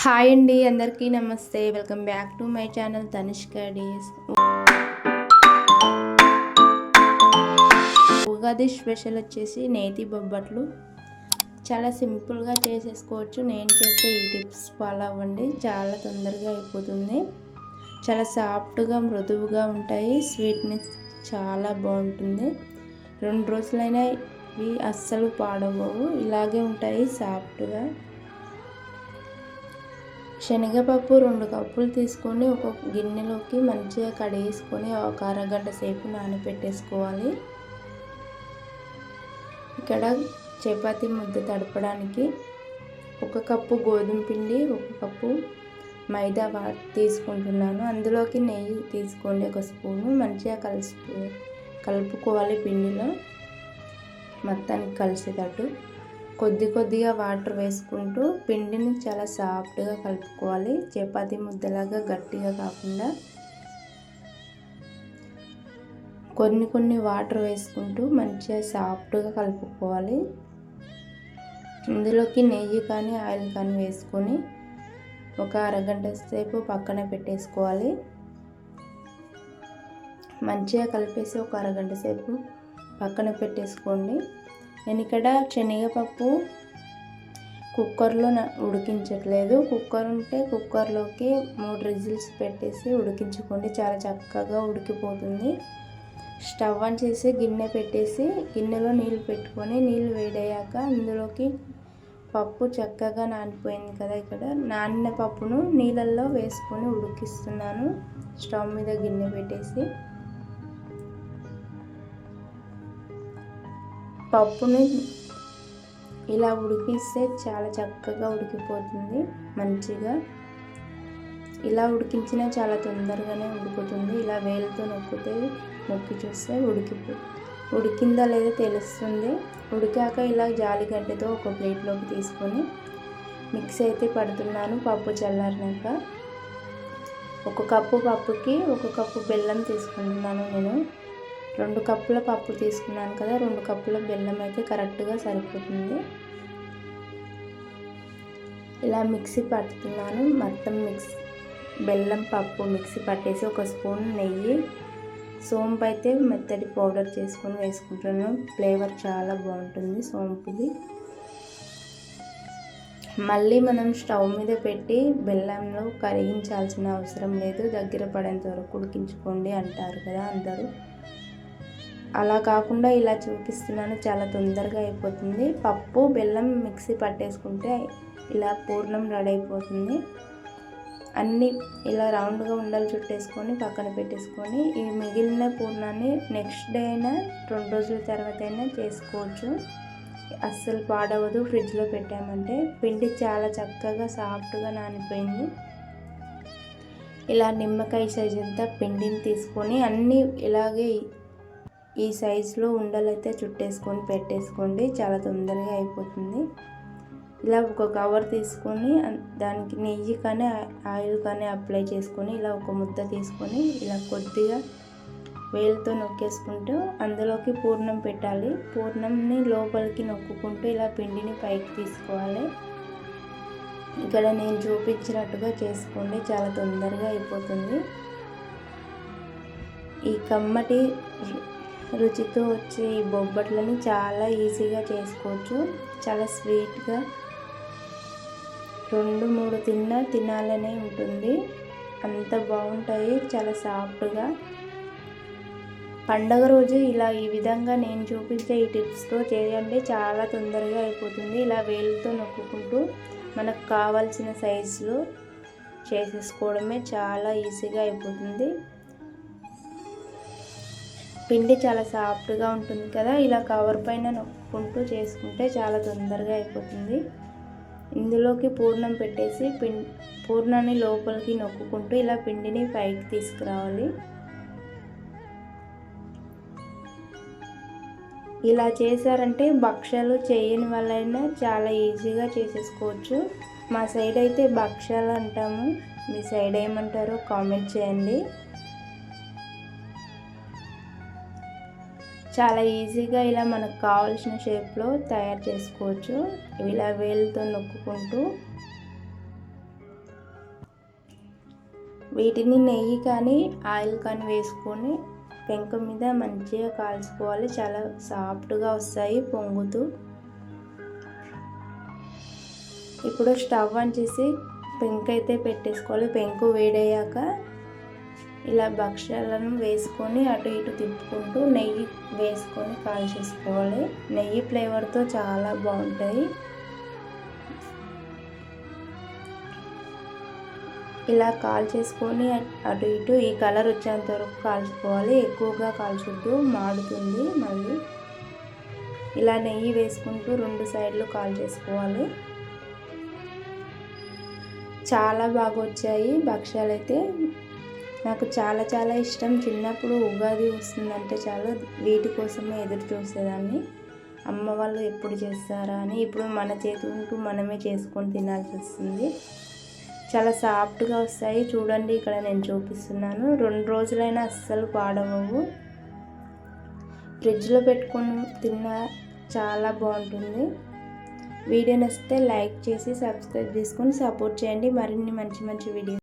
Hi అండి, అందరికీ నమస్తే. Welcome back to my channel Tanishq days. Ugadi special వచ్చేసి నేతి బొబ్బట్లు. చాలా సింపుల్గా చేసేసుకోవచ్చు. నేను చెప్పే ఈ టిప్స్ ఫాలో అవ్వండి, చాలా తొందరగా అయిపోతుంది. చాలా సాఫ్ట్గా మృదువుగా ఉంటాయి. స్వీట్నెస్ చాలా బాగుంటుంది. 2 రోజులైనా ఇవి అస్సలు పాడవవు, ఇలాగే ఉంటాయి సాఫ్ట్గా. శనగపప్పు 2 కప్పులు తీసుకొని ఒక గిన్నెలోకి మంచిగా కడిగేసుకొని ఒక అరగంట సేపు నానబెట్టేసుకోవాలి. ఇక్కడ చపాతీ ముద్ద తడపడానికి 1 కప్పు గోధుమ పిండి, 1 కప్పు మైదా తీసుకుంటున్నాను. అందులోకి నెయ్యి తీసుకోండి, 1 స్పూను. మంచిగా కలుపుకోవాలి. పిండిలో మొత్తానికి కలిసేటట్టు కొద్దిగా వాటర్ వేసుకుంటూ పిండిని చాలా సాఫ్ట్గా కలుపుకోవాలి. చపాతీ ముద్దలాగా గట్టిగా కాకుండా కొన్ని వాటర్ వేసుకుంటూ మంచిగా సాఫ్ట్గా కలుపుకోవాలి. ఇందులోకి నెయ్యి కానీ ఆయిల్ కానీ వేసుకొని ఒక అరగంట సేపు పక్కన పెట్టేసుకోవాలి. మంచిగా కలిపేసి ఒక అరగంట సేపు పక్కన పెట్టేసుకోండి. నేను ఇక్కడ శనగపప్పు కుక్కర్లో ఉడికించట్లేదు. కుక్కర్ ఉంటే కుక్కర్లోకి 3 విజిల్స్ పెట్టేసి ఉడికించుకోండి, చాలా చక్కగా ఉడికిపోతుంది. స్టవ్ ఆన్ చేసి గిన్నె పెట్టేసి గిన్నెలో నీళ్ళు పెట్టుకొని నీళ్ళు వేడయ్యాక అందులోకి పప్పు చక్కగా నానిపోయింది కదా, ఇక్కడ నానిన పప్పును నీళ్ళల్లో వేసుకొని ఉడికిస్తున్నాను. స్టవ్ మీద గిన్నె పెట్టేసి పప్పుని ఇలా ఉడికిస్తే చాలా చక్కగా ఉడికిపోతుంది. మంచిగా ఇలా ఉడికించినా చాలా తొందరగానే ఉడుకుతుంది. ఇలా వేలుతో నొక్కి చూస్తే ఉడికిందా లేదా తెలుస్తుంది. ఉడికాక ఇలా జాలిగడ్డతో ఒక ప్లేట్లోకి తీసుకొని మిక్స్ అయితే పడుతున్నాను. పప్పు చల్లారినాక 1 కప్పు పప్పుకి 1 కప్పు బెల్లం తీసుకుంటున్నాను. నేను 2 కప్పుల పప్పు తీసుకున్నాను కదా, 2 కప్పుల బెల్లం అయితే కరెక్ట్గా సరిపోతుంది. ఇలా మిక్సీ పడుతున్నాను. మొత్తం బెల్లం పప్పు మిక్సీ పట్టేసి 1 స్పూన్ నెయ్యి, సోంపు అయితే మెత్తటి పౌడర్ చేసుకొని వేసుకుంటున్నాను. ఫ్లేవర్ చాలా బాగుంటుంది సోంపుది. మళ్ళీ మనం స్టవ్ మీద పెట్టి బెల్లంలో కరిగించాల్సిన అవసరం లేదు. దగ్గర పడేంత వరకు ఉడికించుకోండి అంటారు కదా అందరూ. అలా కాకుండా ఇలా చూపిస్తున్నాను, చాలా తొందరగా అయిపోతుంది. పప్పు బెల్లం మిక్సీ పట్టేసుకుంటే ఇలా పూర్ణం రెడీ అయిపోతుంది. అన్నీ ఇలా రౌండ్గా ఉండలు చుట్టేసుకొని పక్కన పెట్టేసుకొని ఈ మిగిలిన పూర్ణాన్ని నెక్స్ట్ డే అయినా 2 రోజుల తర్వాత అయినా చేసుకోవచ్చు. అస్సలు పాడవదు. ఫ్రిడ్జ్లో పెట్టామంటే పిండి చాలా చక్కగా సాఫ్ట్గా నానిపోయింది. ఇలా నిమ్మకాయ సైజ్ అంతా పిండిని తీసుకొని అన్నీ ఇలాగే ఈ సైజులో ఉండలైతే చుట్టేసుకొని పెట్టేసుకోండి, చాలా తొందరగా అయిపోతుంది. ఇలా ఒక కవర్ తీసుకొని దానికి నెయ్యి కానీ ఆయిల్ కానీ అప్లై చేసుకొని ఇలా ఒక ముద్ద తీసుకొని ఇలా కొద్దిగా వేలుతో నొక్కేసుకుంటూ అందులోకి పూర్ణం పెట్టాలి. పూర్ణంని లోపలికి నొక్కుంటూ ఇలా పిండిని పైకి తీసుకోవాలి. ఇక్కడ నేను చూపించినట్టుగా చేసుకోండి, చాలా తొందరగా అయిపోతుంది. ఈ కమ్మటి రుచితో వచ్చే ఈ బొబ్బట్లని చాలా ఈజీగా చేసుకోవచ్చు. చాలా స్వీట్గా 2-3 తినాలనే ఉంటుంది, అంత బాగుంటాయి. చాలా సాఫ్ట్గా పండగ రోజు ఇలా ఈ విధంగా నేను చూపించే ఈ టిప్స్తో చేయండి, చాలా తొందరగా అయిపోతుంది. ఇలా వేలుతో నొక్కుంటూ మనకు కావాల్సిన సైజులో చేసేసుకోవడమే, చాలా ఈజీగా అయిపోతుంది. పిండి చాలా సాఫ్ట్గా ఉంటుంది కదా, ఇలా కవర్ పైన నొక్కుంటూ చేసుకుంటే చాలా తొందరగా అయిపోతుంది. ఇందులోకి పూర్ణం పెట్టేసి పూర్ణాన్ని లోపలికి నొక్కుంటూ ఇలా పిండిని పైకి తీసుకురావాలి. ఇలా చేశారంటే భక్షాలు చేయని వాళ్ళైనా చాలా ఈజీగా చేసేసుకోవచ్చు. మా సైడ్ అయితే భక్షాలు అంటాము, మీ సైడ్ ఏమంటారో కామెంట్ చేయండి. చాలా ఈజీగా ఇలా మనకు కావాల్సిన షేప్లో తయారు చేసుకోవచ్చు. ఇలా వేలుతో నొక్కుంటూ వీటిని నెయ్యి కానీ ఆయిల్ కానీ వేసుకొని పెంక మీద మంచిగా కాల్చుకోవాలి. చాలా సాఫ్ట్గా వస్తాయి పొంగుతూ. ఇప్పుడు స్టవ్ ఆన్ చేసి పెంక అయితే పెట్టేసుకోవాలి. పెంకు వేడయ్యాక ఇలా భక్ష్యాలను వేసుకొని అటు ఇటు తిప్పుకుంటూ నెయ్యి వేసుకొని కాల్చేసుకోవాలి. నెయ్యి ఫ్లేవర్తో చాలా బాగుంటాయి. ఇలా కాల్చేసుకొని అటు ఇటు ఈ కలర్ వచ్చేంత వరకు కాల్చుకోవాలి. ఎక్కువగా కాల్చొద్దు, మాడుతుంది మళ్ళీ. ఇలా నెయ్యి వేసుకుంటూ 2 సైడ్లు కాల్చేసుకోవాలి. చాలా బాగా వచ్చాయి భక్ష్యాలు అయితే. నాకు చాలా చాలా ఇష్టం. చిన్నప్పుడు ఉగాది వస్తుందంటే చాలా వీటి కోసమే ఎదురు చూసేదాన్ని. అమ్మ వాళ్ళు ఎప్పుడు చేస్తారా అని. ఇప్పుడు మన చేతులతో మనమే చేసుకొని తినాల్సి వస్తుంది. చాలా సాఫ్ట్గా వస్తాయి. చూడండి, ఇక్కడ నేను చూపిస్తున్నాను. 2 రోజులైనా అస్సలు పాడవవు. ఫ్రిడ్జ్లో పెట్టుకొని తిన్నా చాలా బాగుంటుంది. వీడియో నచ్చితే లైక్ చేసి సబ్స్క్రైబ్ చేసుకొని సపోర్ట్ చేయండి. మరిన్ని మంచి మంచి వీడియో